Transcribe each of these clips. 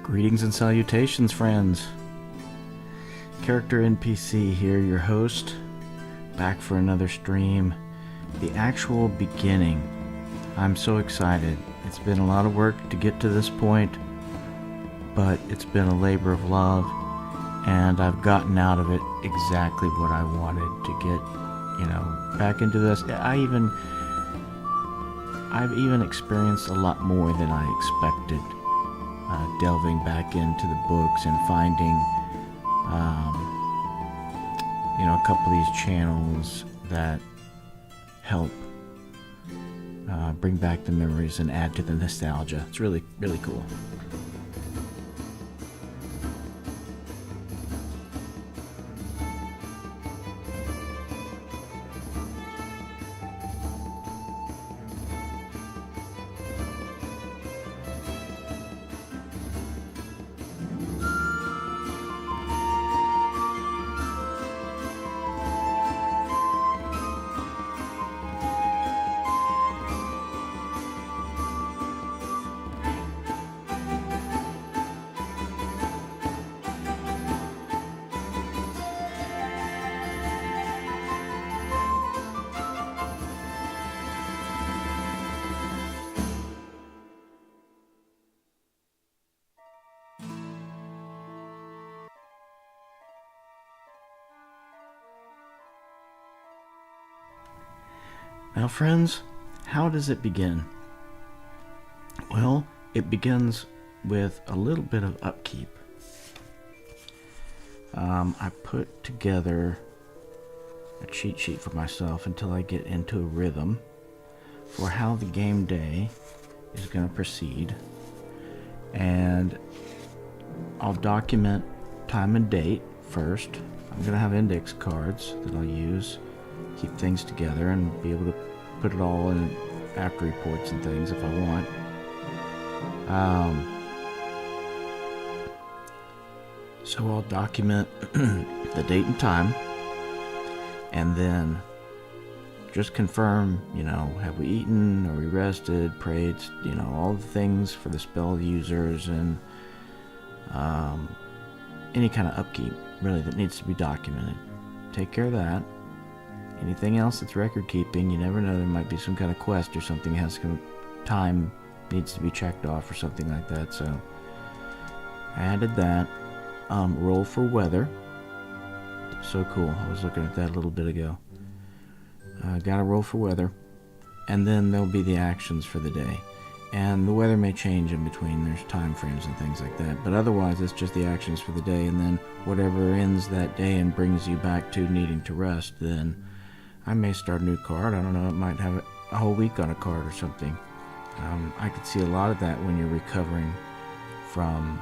Greetings and salutations, friends. Character NPC here, your host, back for another stream. The actual beginning. I'm so excited. It's been a lot of work to get to this point, but it's been a labor of love, and I've gotten out of it exactly what I wanted to get, back into this. I've even experienced a lot more than I expected. Delving back into the books and finding, a couple of these channels that help bring back the memories and add to the nostalgia. It's really, really cool. Now, friends, how does it begin? Well, it begins with a little bit of upkeep. I put together a cheat sheet for myself until I get into a rhythm for how the game day is going to proceed. And I'll document time and date first. I'm going to have index cards that I'll use, keep things together, and be able to put it all in after reports and things if I want. So I'll document the date and time, and then just confirm, have we eaten, are we rested, prayed, all the things for the spell users, and any kind of upkeep really that needs to be documented. Take care of that. Anything else that's record keeping, you never know, there might be some kind of quest or something has time needs to be checked off or something like that. So I added that. Roll for weather. So cool. I was looking at that a little bit ago. Got to roll for weather, and then there'll be the actions for the day. And the weather may change in between. There's time frames and things like that. But otherwise, it's just the actions for the day, and then whatever ends that day and brings you back to needing to rest, then I may start a new card. I don't know. It might have a whole week on a card or something. I could see a lot of that when you're recovering from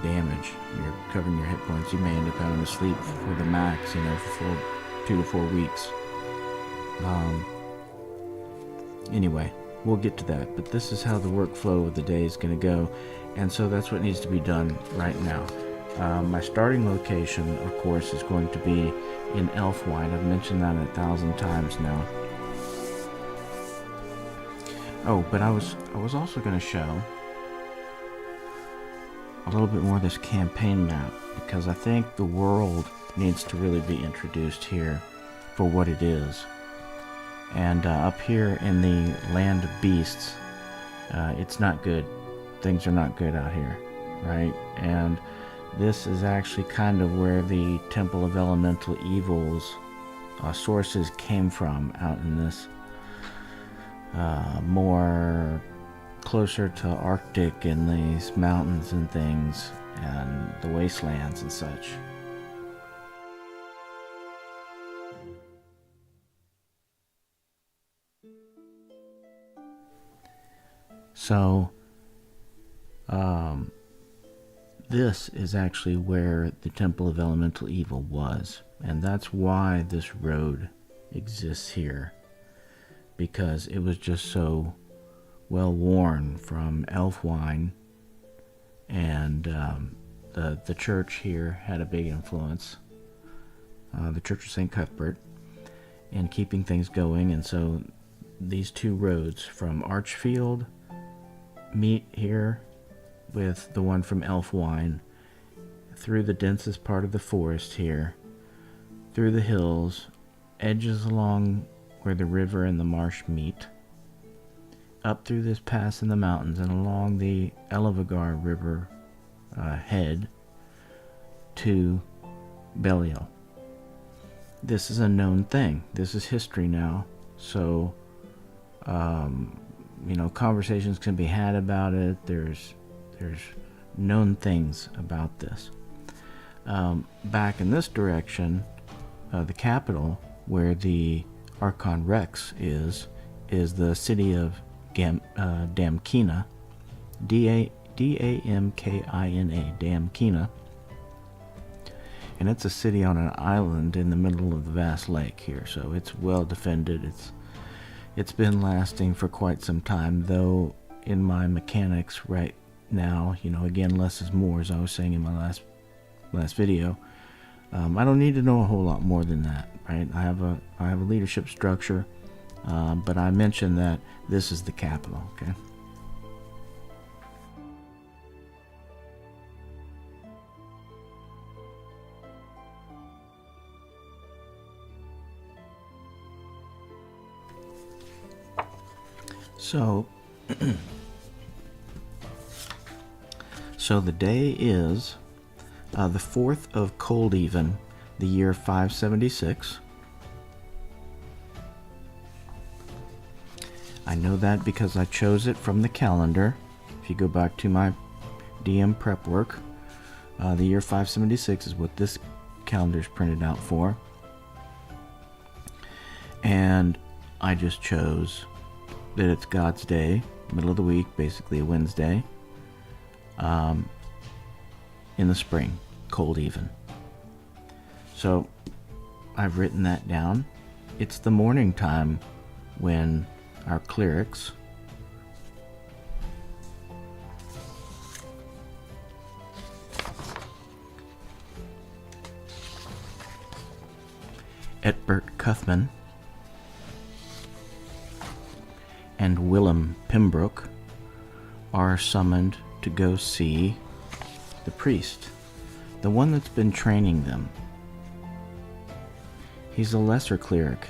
damage. You're recovering your hit points. You may end up having to sleep for the max, for 2 to 4 weeks. Anyway, we'll get to that. But this is how the workflow of the day is going to go. And so that's what needs to be done right now. My starting location, of course, is going to be in Elfwine. I've mentioned that 1,000 times now. Oh, but I was also going to show a little bit more of this campaign map, because I think the world needs to really be introduced here for what it is. And up here in the land of beasts, it's not good. Things are not good out here, right? And this is actually kind of where the Temple of Elemental Evils sources came from, out in this more closer to Arctic and these mountains and things and the wastelands and such. So this is actually where the Temple of Elemental Evil was, and that's why this road exists here, because it was just so well worn from Elfwine, and the church here had a big influence. The Church of St. Cuthbert, in keeping things going, and so these two roads from Archfield meet here with the one from Elfwine, through the densest part of the forest here, through the hills, edges along where the river and the marsh meet, up through this pass in the mountains and along the Elevagar River head to Belial. This is a known thing. This is history now. So, conversations can be had about it. There's known things about this. Back in this direction, the capital, where the Archon Rex is the city of Damkina, Damkina, Damkina, and it's a city on an island in the middle of the vast lake here, so it's well defended. It's been lasting for quite some time, though in my mechanics right now, again, less is more, as I was saying in my last video. I don't need to know a whole lot more than that, right? I have a leadership structure, but I mentioned that this is the capital, okay? So the day is the 4th of Cold Even, the year 576. I know that because I chose it from the calendar. If you go back to my DM prep work, the year 576 is what this calendar is printed out for. And I just chose that it's God's Day, middle of the week, basically a Wednesday, in the spring, Cold Even. So I've written that down. It's the morning time when our clerics Aetbert Cuthman and Willam Pembrook are summoned to go see the priest, the one that's been training them. He's a lesser cleric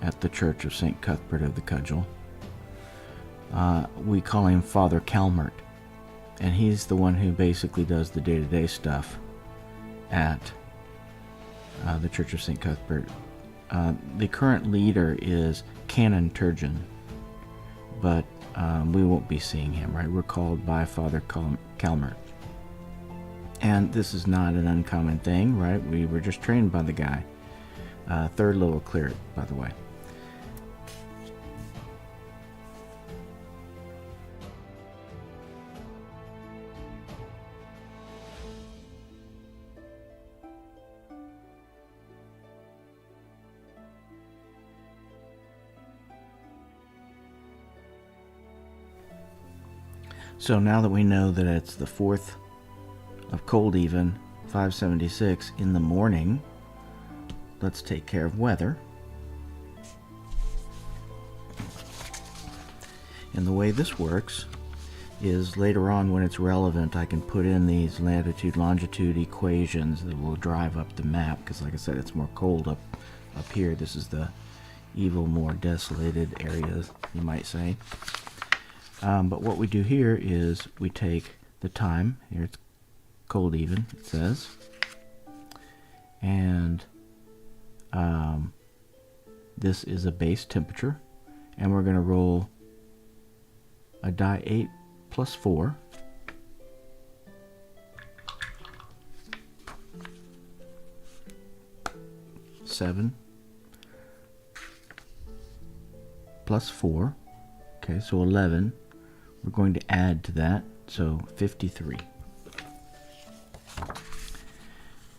at the Church of St. Cuthbert of the Cudgel. We call him Father Calmert, and he's the one who basically does the day-to-day stuff at the Church of St. Cuthbert. The current leader is Canon Turgeon, but we won't be seeing him, right? We're called by Father Calmert. And this is not an uncommon thing, right? We were just trained by the guy. Third level cleric, by the way. So now that we know that it's the 4th of Cold Even, 576 in the morning, let's take care of weather. And the way this works is later on, when it's relevant, I can put in these latitude-longitude equations that will drive up the map, because like I said, it's more cold up here. This is the evil, more desolated areas, you might say. But what we do here is we take the time, here it's Cold Even, it says, and this is a base temperature, and we're going to roll a die 8 plus 4, seven plus 4, okay, so 11. We're going to add to that, so 53.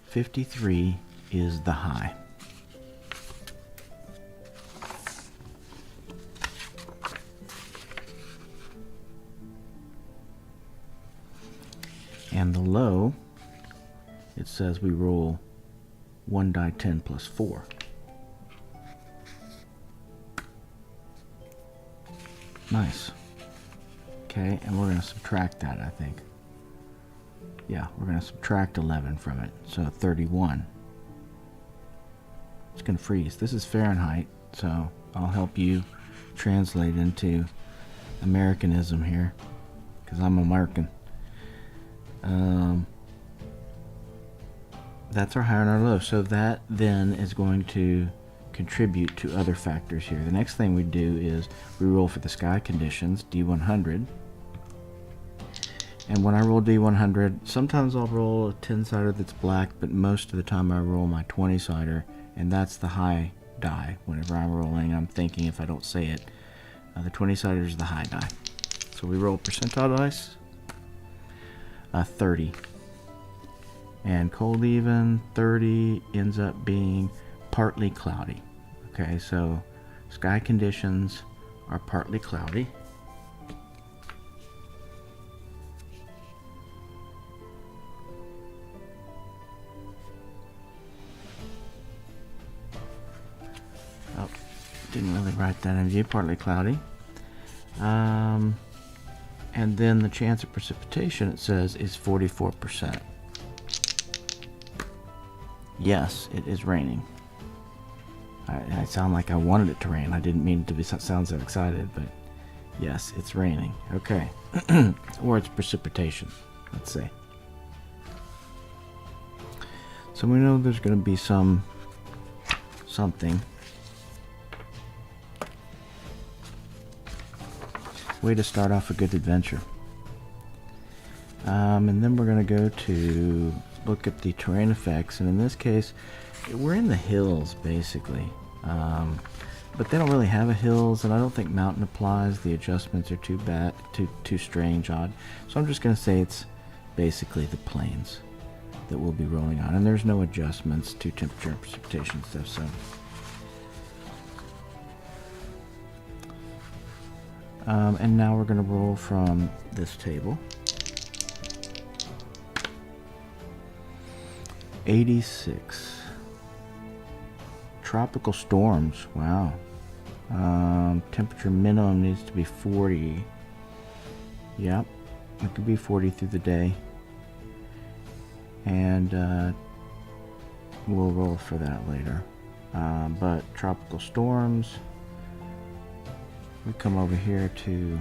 53 is the high. And the low, it says we roll 1 die 10 plus 4. Nice. Okay, and we're going to subtract that, I think. Yeah, we're going to subtract 11 from it, so 31. It's going to freeze. This is Fahrenheit, so I'll help you translate into Americanism here, because I'm American. That's our high and our low. So that then is going to contribute to other factors here. The next thing we do is we roll for the sky conditions, D100. And when I roll D100, sometimes I'll roll a 10-sider that's black, but most of the time I roll my 20-sider, and that's the high die. Whenever I'm rolling, I'm thinking, if I don't say it, the 20-sider is the high die. So we roll percentile dice, 30. And cold even, 30 ends up being partly cloudy. Okay, so sky conditions are partly cloudy. Oh, didn't really write that in view, partly cloudy. And then the chance of precipitation, it says, is 44%. Yes, it is raining. I sound like I wanted it to rain. I didn't mean it to sound so excited, but yes, it's raining. Okay. Or it's precipitation, let's say. So we know there's going to be something. Way to start off a good adventure. And then we're going to go to look at the terrain effects, and in this case we're in the hills basically, but they don't really have a hills, and I don't think mountain applies. The adjustments are too strange, odd, so I'm just going to say it's basically the plains that we'll be rolling on, and there's no adjustments to temperature and precipitation stuff. So and now we're going to roll from this table. 86. Tropical storms. Wow. Temperature minimum needs to be 40. Yep. It could be 40 through the day. And we'll roll for that later. But tropical storms. We come over here to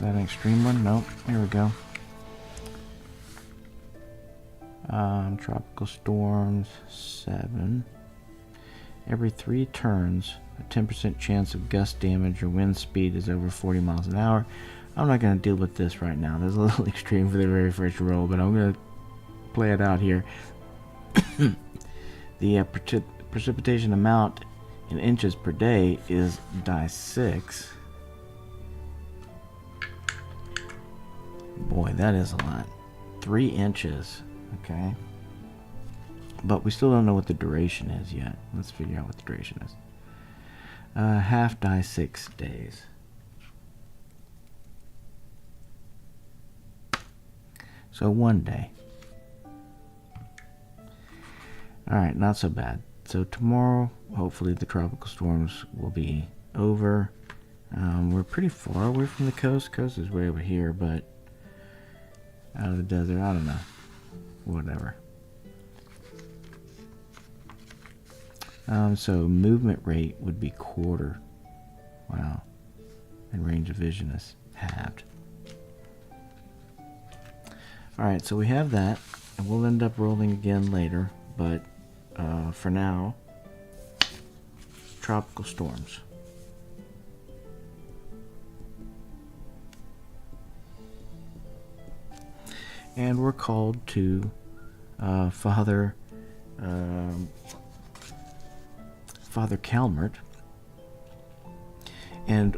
that an extreme one? Nope. Here we go. Tropical storms, 7. Every 3 turns, a 10% chance of gust damage or wind speed is over 40 miles an hour. I'm not going to deal with this right now. This is a little extreme for the very first roll, but I'm going to play it out here. The precipitation amount in inches per day is die 6. Boy, that is a lot. 3 inches. Okay. But we still don't know what the duration is yet. Let's figure out what the duration is. Half die 6 days. So 1 day. Alright, not so bad. So tomorrow, hopefully the tropical storms will be over. We're pretty far away from the coast. Coast is way over here, but out of the desert, I don't know. Whatever. So movement rate would be quarter. Wow. And range of vision is halved. Alright, so we have that, and we'll end up rolling again later, but for now, tropical storms. And we're called to Father Calmert, and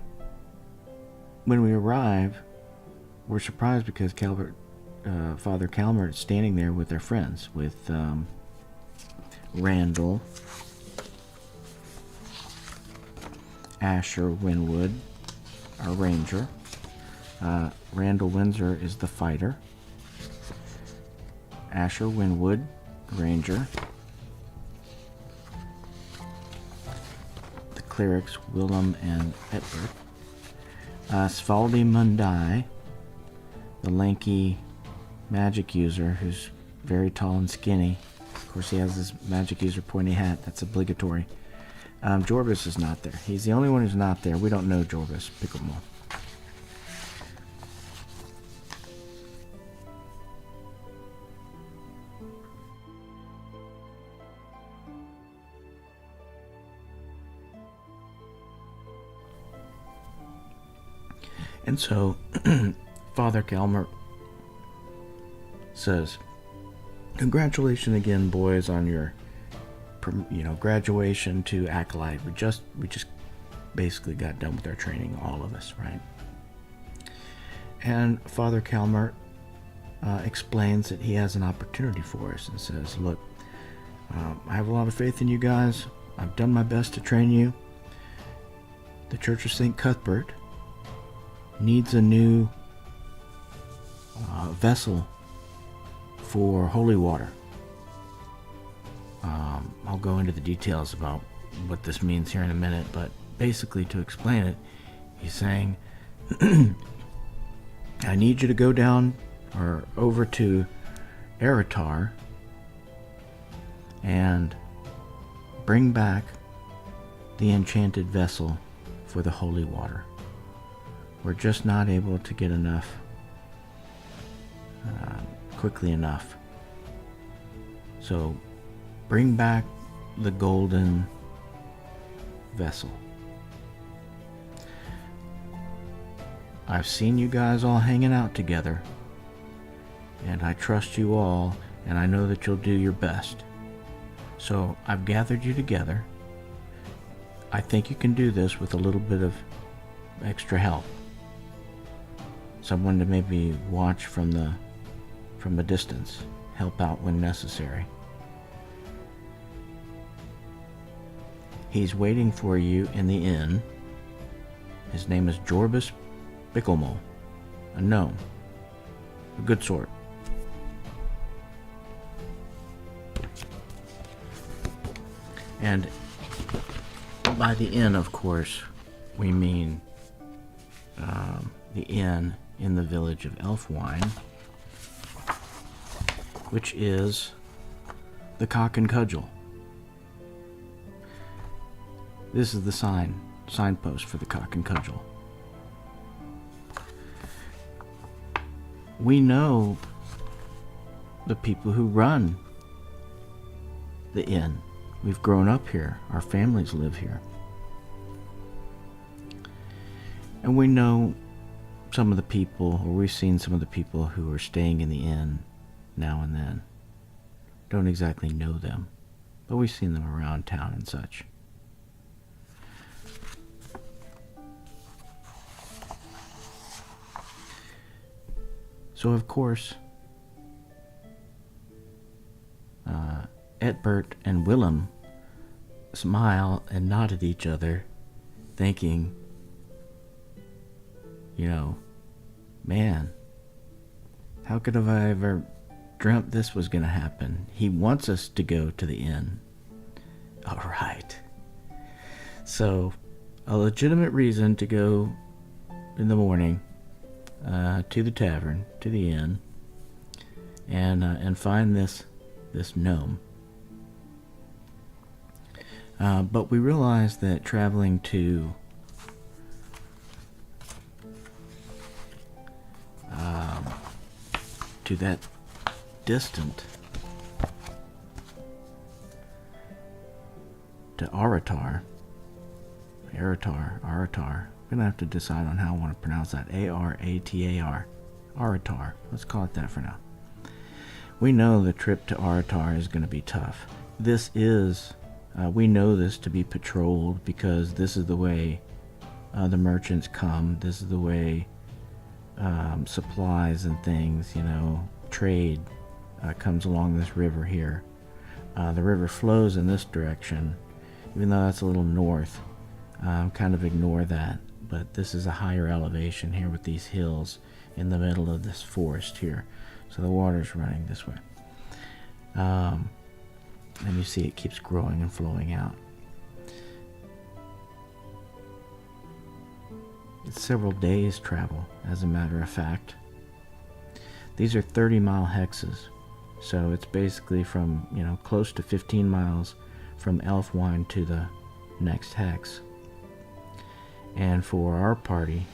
when we arrive, we're surprised because Father Calmert is standing there with their friends, with Randal Asher Winwood, our ranger. Randal Windsor is the fighter. Asher Winwood, ranger. The clerics, Willam and Aetbert. Svaldi Mundai, the lanky magic user who's very tall and skinny. Of course, he has this magic user pointy hat. That's obligatory. Jorbis is not there. He's the only one who's not there. We don't know Jorbis Bicklemole. And so, Father Calmert says, "Congratulations again, boys, on your, graduation to Acolyte. We just basically got done with our training, all of us, right?" And Father Calmert explains that he has an opportunity for us and says, "Look, I have a lot of faith in you guys. I've done my best to train you. The Church of St. Cuthbert needs a new vessel for holy water. I'll go into the details about what this means here in a minute, but basically to explain it, he's saying, I need you to go down or over to Eritar and bring back the enchanted vessel for the holy water. We're just not able to get enough quickly enough. So bring back the golden vessel. I've seen you guys all hanging out together, and I trust you all, and I know that you'll do your best. So I've gathered you together. I think you can do this with a little bit of extra help. Someone to maybe watch from a distance, help out when necessary. He's waiting for you in the inn. His name is Jorbis Bicklemole, a gnome, a good sort. And by the inn, of course, we mean the inn in the village of Elfwine, which is the Cock and Cudgel. This is the signpost for the Cock and Cudgel. We know the people who run the inn. We've grown up here. Our families live here. And we know some of the people, or we've seen some of the people who are staying in the inn now and then. Don't exactly know them, but we've seen them around town and such. So of course, Aetbert and Willam smile and nod at each other, thinking, man, how could have I ever dreamt this was going to happen? He wants us to go to the inn. All right. So, a legitimate reason to go in the morning to the tavern, to the inn, and find this gnome. But we realize that traveling to that distant to Aratar. I'm gonna have to decide on how I want to pronounce that. Aratar. Aratar. Let's call it that for now. We know the trip to Aratar is going to be tough. This is, we know this to be patrolled because this is the way the merchants come. This is the way supplies and things, trade comes along this river here. The river flows in this direction, even though that's a little north. kind of ignore that. But this is a higher elevation here with these hills in the middle of this forest here. So the water's running this way. And you see it keeps growing and flowing out. It's several days' travel, as a matter of fact. These are 30-mile hexes. So it's basically from, close to 15 miles from Elfwine to the next hex. And for our party,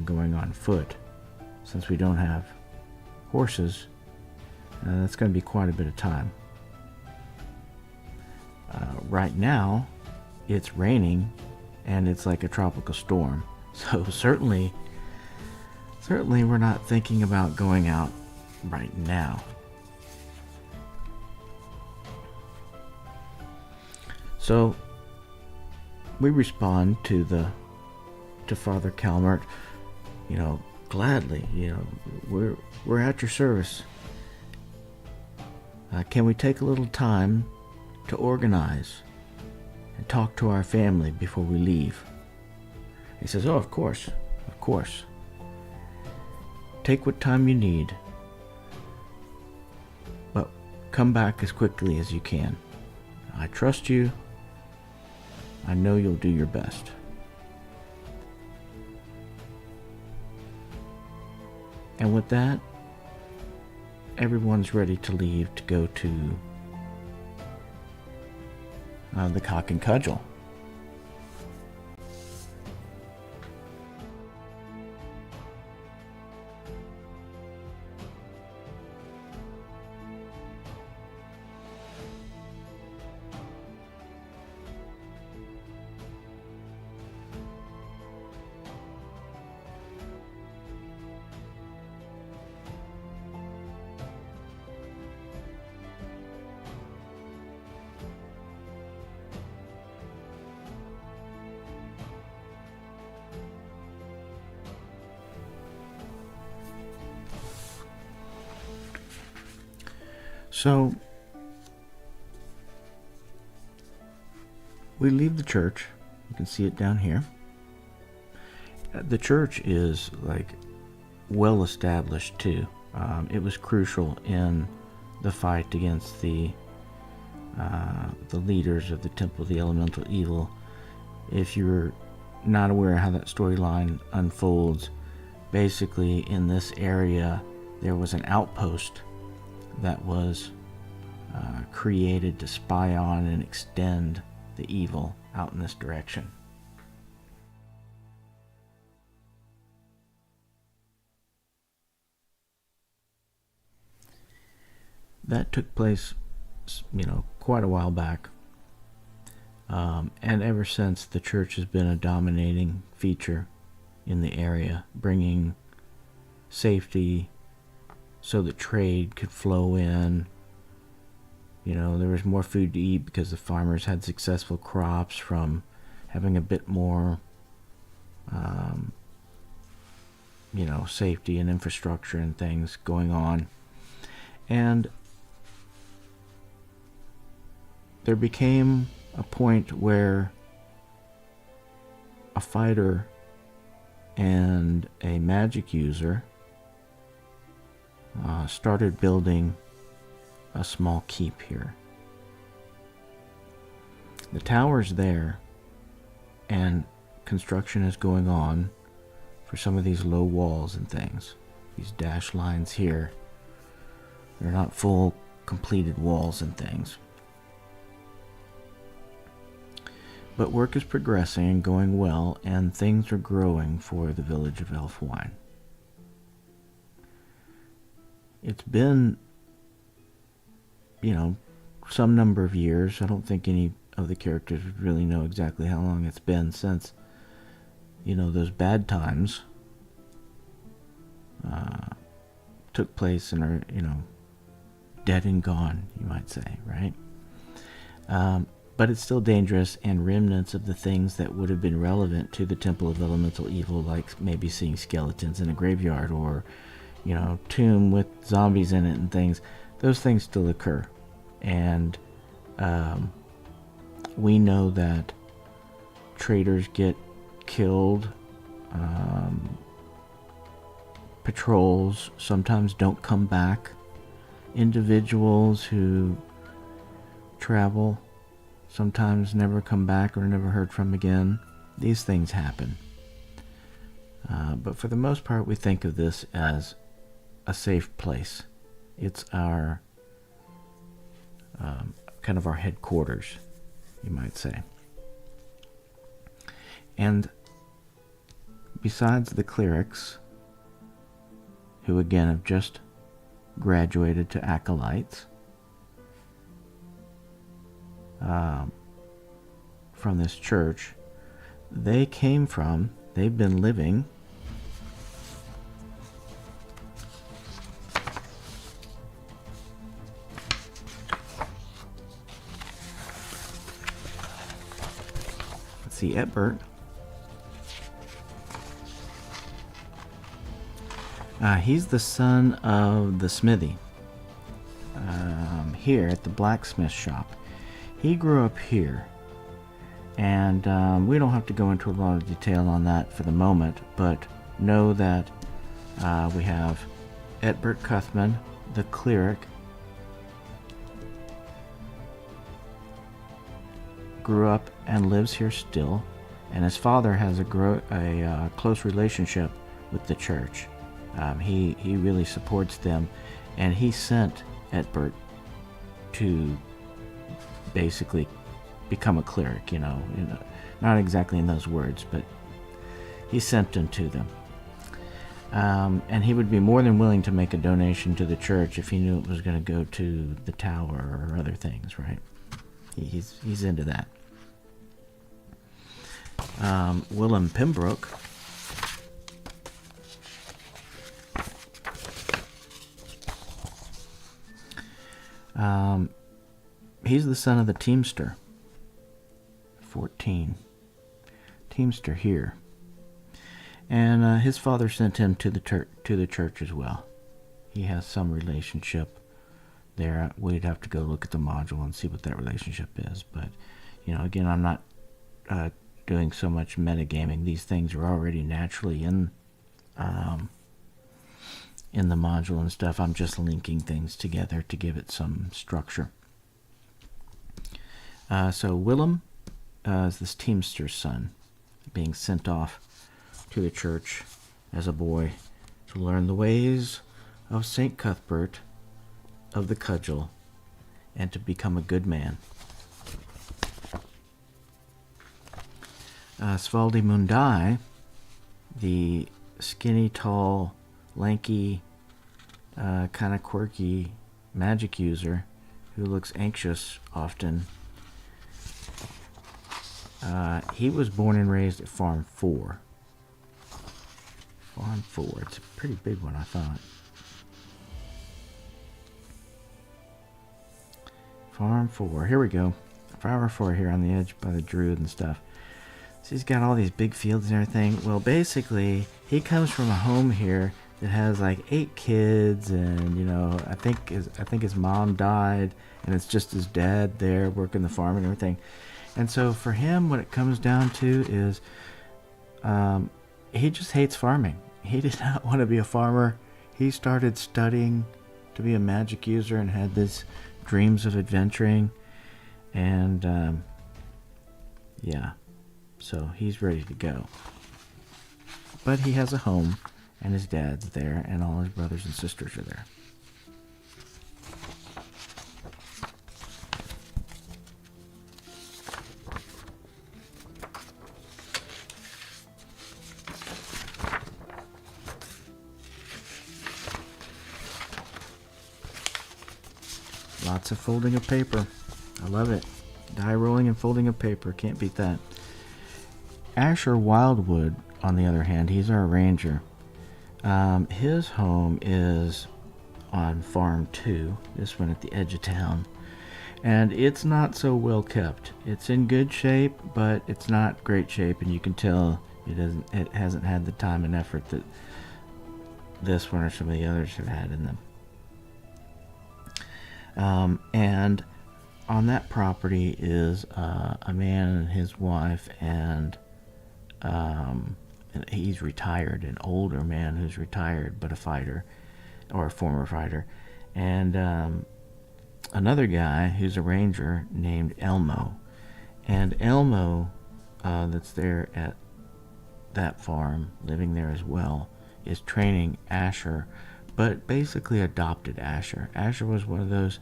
going on foot, since we don't have horses, that's going to be quite a bit of time. Right now, it's raining, and it's like a tropical storm. So certainly we're not thinking about going out right now. So we respond to Father Calmert, gladly. We're at your service. Can we take a little time to organize and talk to our family before we leave? He says, "Oh, of course. Take what time you need, but come back as quickly as you can. I trust you. I know you'll do your best." And with that, everyone's ready to leave to go to the Cock and Cudgel. So we leave the church. You can see it down here. The church is well established too. It was crucial in the fight against the leaders of the Temple of the Elemental Evil. If you're not aware of how that storyline unfolds, basically in this area there was an outpost that was created to spy on and extend the evil out in this direction. That took place, quite a while back. And ever since, the church has been a dominating feature in the area, bringing safety so that trade could flow in. There was more food to eat because the farmers had successful crops from having a bit more, safety and infrastructure and things going on. And there became a point where a fighter and a magic user started building a small keep here. The tower's there, and construction is going on for some of these low walls and things. These dash lines here, they're not full completed walls and things. But work is progressing and going well, and things are growing for the village of Elfwine. It's been, some number of years. I don't think any of the characters really know exactly how long it's been since, those bad times took place and are, dead and gone, you might say, right? But it's still dangerous, and remnants of the things that would have been relevant to the Temple of Elemental Evil, like maybe seeing skeletons in a graveyard or, tomb with zombies in it and things, those things still occur. And we know that traders get killed. Patrols sometimes don't come back. Individuals who travel sometimes never come back or never heard from again. These things happen. But for the most part, we think of this as a safe place. It's our kind of our headquarters, you might say. And besides the clerics, who again have just graduated to acolytes from this church, they've been living Aetbert. He's the son of the smithy here at the blacksmith shop. He grew up here, and we don't have to go into a lot of detail on that for the moment, but know that we have Aetbert Cuthman, the cleric, grew up and lives here still, and his father has a close relationship with the church. He really supports them, and he sent Aetbert to basically become a cleric, not exactly in those words, but he sent him to them. And he would be more than willing to make a donation to the church if he knew it was going to go to the tower or other things, right? He's into that. Willam Pembrook he's the son of the teamster. 14. Teamster here. And his father sent him to the church as well. He has some relationship there. We'd have to go look at the module and see what that relationship is. But, again, I'm not doing so much metagaming. These things are already naturally in the module and stuff. I'm just linking things together to give it some structure. So Willam is this teamster's son, being sent off to the church as a boy to learn the ways of St. Cuthbert of the Cudgel and to become a good man. Svaldi Mundai, the skinny, tall, lanky, kind of quirky magic user who looks anxious often, he was born and raised at Farm 4. Farm 4, it's a pretty big one, I thought. Farm 4, here we go. Farm 4 here on the edge by the druid and stuff. So he's got all these big fields and everything. Well, basically, he comes from a home here that has like 8 kids, and I think his mom died, and it's just his dad there working the farm and everything. And so for him, what it comes down to is he just hates farming. He did not want to be a farmer. He started studying to be a magic user and had these dreams of adventuring, and yeah, so he's ready to go. But he has a home, and his dad's there, and all his brothers and sisters are there. Lots of folding of paper. I love it. Die rolling and folding of paper. Can't beat that. Asher Wildwood, on the other hand, he's our ranger. His home is on Farm 2, this one at the edge of town. And it's not so well kept. It's in good shape, but it's not great shape, and you can tell it hasn't had the time and effort that this one or some of the others have had in them. And on that property is a man and his wife, and he's retired, an older man who's retired, but a fighter, or a former fighter, and another guy who's a ranger named Elmo. And Elmo, that's there at that farm, living there as well, is training Asher, but basically adopted Asher. Asher was one of those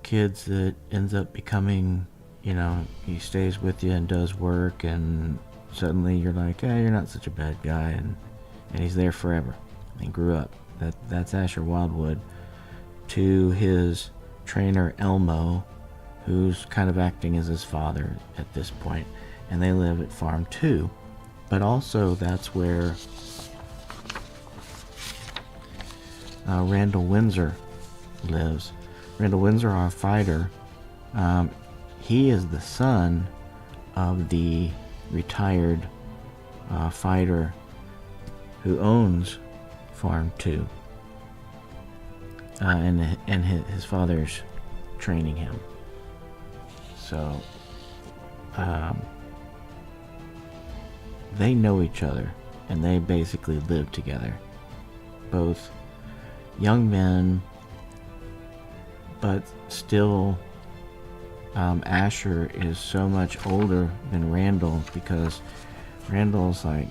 kids that ends up becoming, he stays with you and does work, and suddenly you're like, hey, you're not such a bad guy, and he's there forever. He grew up. That's Asher Wildwood, to his trainer Elmo, who's kind of acting as his father at this point, and they live at Farm 2. But also that's where Randal Windsor lives. Randal Windsor, our fighter, he is the son of the retired fighter who owns Farm 2. And his father's training him. So, they know each other, and they basically live together. Both young men, but still, Asher is so much older than Randal, because Randal's like,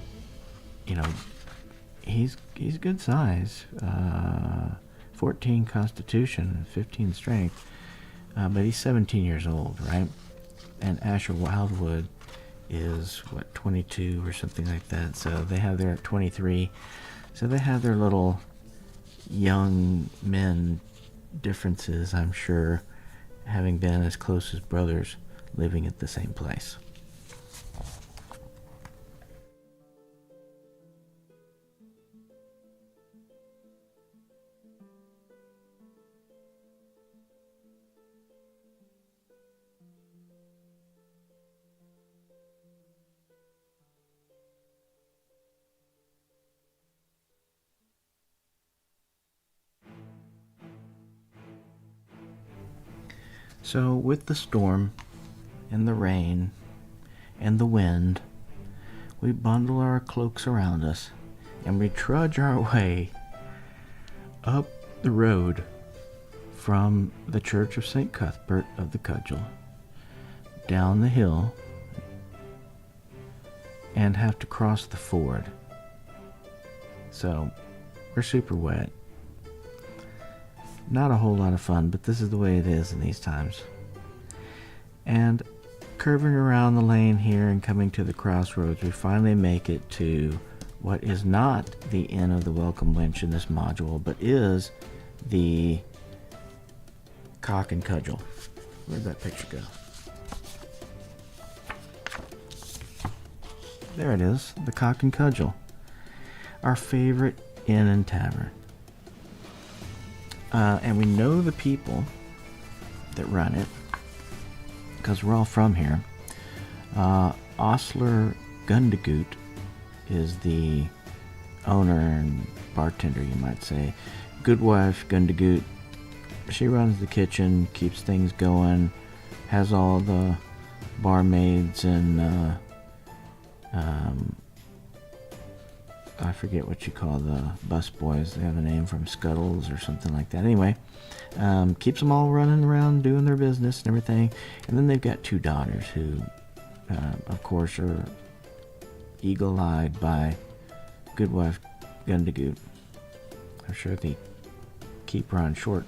he's good size, 14 constitution, 15 strength, but he's 17 years old, right? And Asher Wildwood is 22 or something like that. So they have their 23. So they have their little young men differences, I'm sure, having been as close as brothers living at the same place. So with the storm and the rain and the wind, we bundle our cloaks around us and we trudge our way up the road from the Church of St. Cuthbert of the Cudgel down the hill and have to cross the ford. So we're super wet. Not a whole lot of fun, but this is the way it is in these times. And curving around the lane here and coming to the crossroads, we finally make it to what is not the Inn of the Welcome Wench in this module, but is the Cock and Cudgel. Where'd that picture go? There it is, the Cock and Cudgel. Our favorite inn and tavern. And we know the people that run it, because we're all from here. Ostler Gundegoot is the owner and bartender, you might say. Goodwife Gundegoot, she runs the kitchen, keeps things going, has all the barmaids and I forget what you call the bus boys. They have a name from Scuttles or something like that. Anyway, keeps them all running around doing their business and everything. And then they've got two daughters who, of course, are eagle-eyed by Goodwife Gundegoot. I'm sure they keep her on short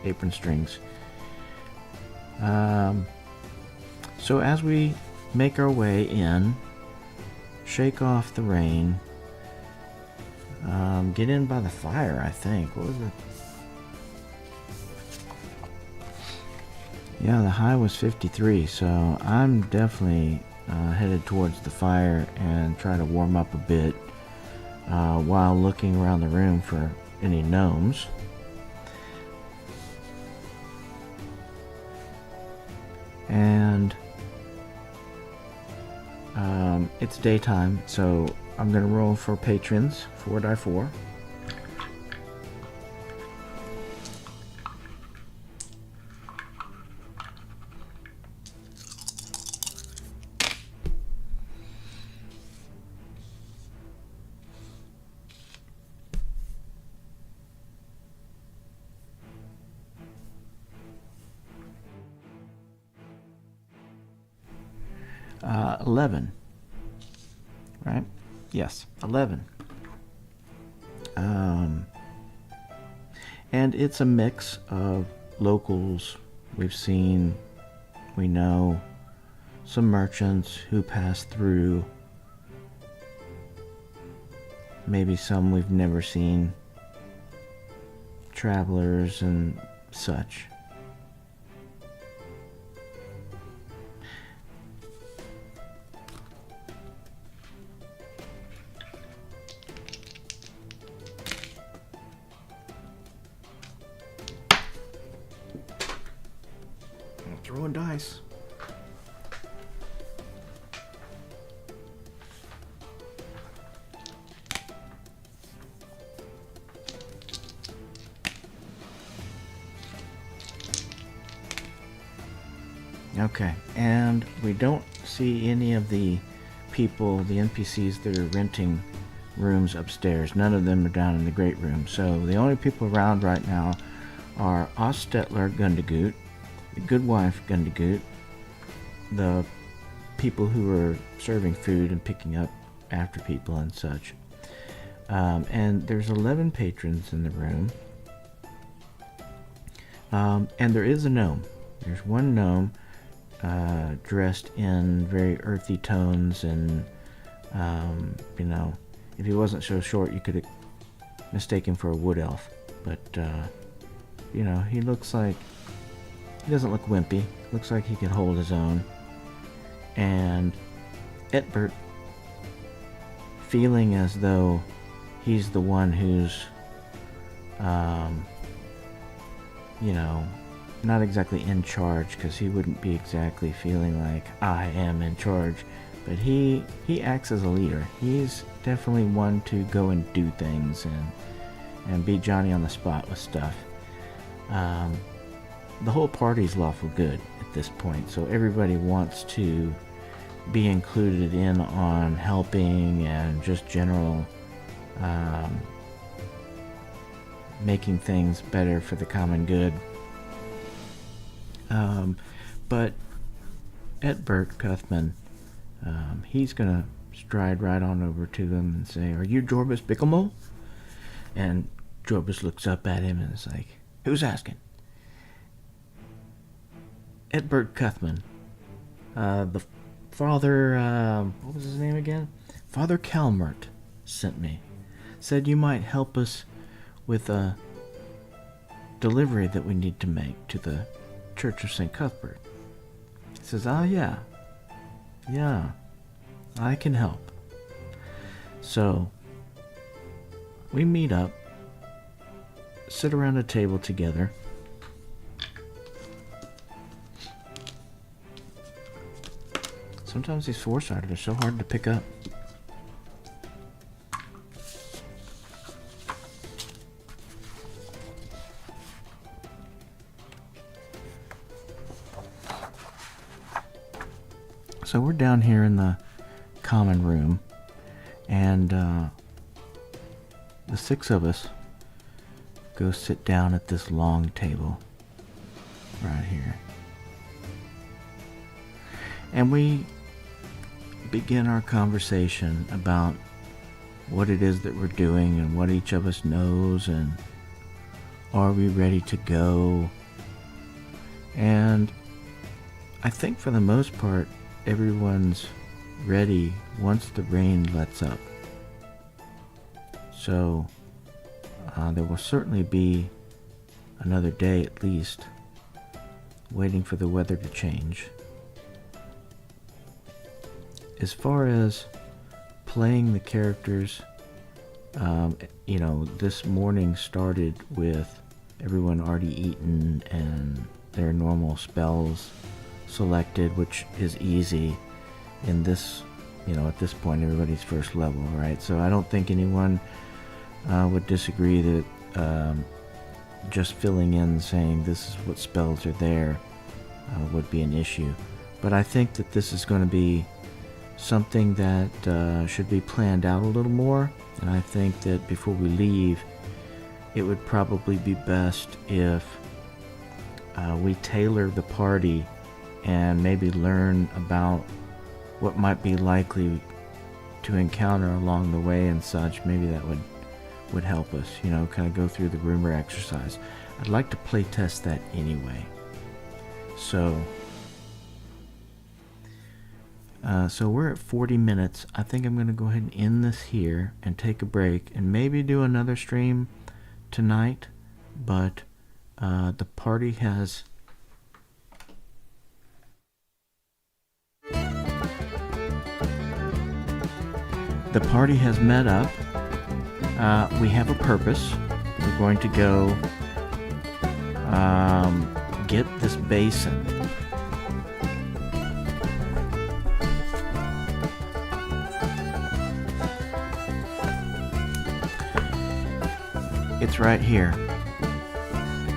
apron strings. So as we make our way in, shake off the rain, get in by the fire, I think. What was it? Yeah, the high was 53, so I'm definitely headed towards the fire and try to warm up a bit while looking around the room for any gnomes. And it's daytime, so I'm going to roll for patrons, 4die4. 11. Right? Yes, 11. And it's a mix of locals we know some merchants who pass through, maybe some we've never seen, travelers and such. Throwing dice. Okay, and we don't see any of the people, the NPCs that are renting rooms upstairs. None of them are down in the great room. So the only people around right now are Ostetler Gundagoot, the Goodwife Gundagoot, the people who are serving food and picking up after people and such. And there's 11 patrons in the room. And there is a gnome. There's one gnome dressed in very earthy tones, and you know, if he wasn't so short you could mistake him for a wood elf, but you know, he doesn't look wimpy, looks like he can hold his own. And Aetbert, feeling as though he's the one who's you know, not exactly in charge, because he wouldn't be exactly feeling like I am in charge, but he acts as a leader. He's definitely one to go and do things and be Johnny on the spot with stuff. The whole party's lawful good at this point, so everybody wants to be included in on helping and just general making things better for the common good. But Aetbert Cuthman, he's gonna stride right on over to them and say, "Are you Jorbis Bicklemole?" And Jorbis looks up at him and is like, "Who's asking?" Aetbert Cuthman, the father, what was his name again? Father Calmert sent me. Said you might help us with a delivery that we need to make to the Church of St. Cuthbert. He says, yeah, I can help. So we meet up, sit around a table together. Sometimes these four-sided are so hard to pick up. So we're down here in the common room, and the six of us go sit down at this long table right here. And we begin our conversation about what it is that we're doing and what each of us knows, and are we ready to go. And I think for the most part everyone's ready once the rain lets up. So there will certainly be another day at least waiting for the weather to change. As far as playing the characters, you know, this morning started with everyone already eaten and their normal spells selected, which is easy in this, you know, at this point everybody's first level, right? So I don't think anyone would disagree that just filling in saying this is what spells are there would be an issue. But I think that this is going to be something that should be planned out a little more, and I think that before we leave it would probably be best if we tailor the party and maybe learn about what might be likely to encounter along the way and such. Maybe that would help us, you know, kind of go through the rumor exercise. I'd like to play test that anyway. So we're at 40 minutes. I think I'm going to go ahead and end this here and take a break and maybe do another stream tonight. But the party has... The party has met up. We have a purpose. We're going to go get this basin. It's right here.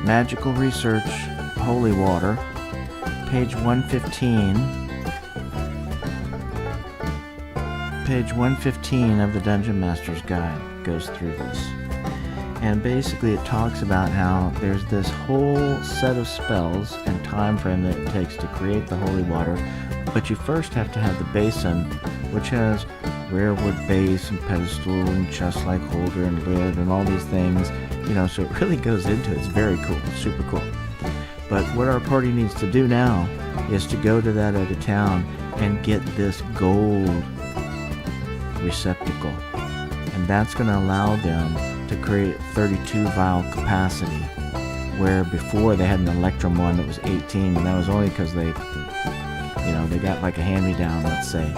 Magical Research, Holy Water, page 115. Page 115 of the Dungeon Master's Guide goes through this. And basically it talks about how there's this whole set of spells and time frame that it takes to create the holy water, but you first have to have the basin, which has rare wood base and pedestal and chest-like holder and lid and all these things, you know, so it really goes into it. It's very cool, super cool. But what our party needs to do now is to go to that other town and get this gold receptacle, and that's going to allow them to create 32 vial capacity, where before they had an Electrum one that was 18, and that was only because they, you know, they got like a hand-me-down, let's say.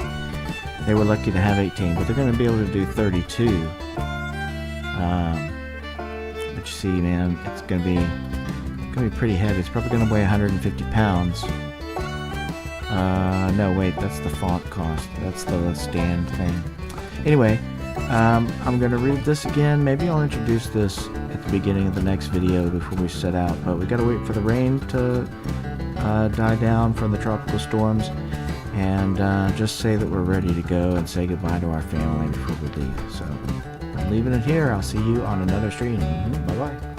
They were lucky to have 18, but they're going to be able to do 32. But you see, man, it's going to be pretty heavy. It's probably going to weigh 150 pounds. No, wait, that's the font cost. That's the stand thing. Anyway, I'm going to read this again. Maybe I'll introduce this at the beginning of the next video before we set out. But we got to wait for the rain to die down from the tropical storms, and just say that we're ready to go and say goodbye to our family before we leave. So I'm leaving it here. I'll see you on another stream. Bye-bye.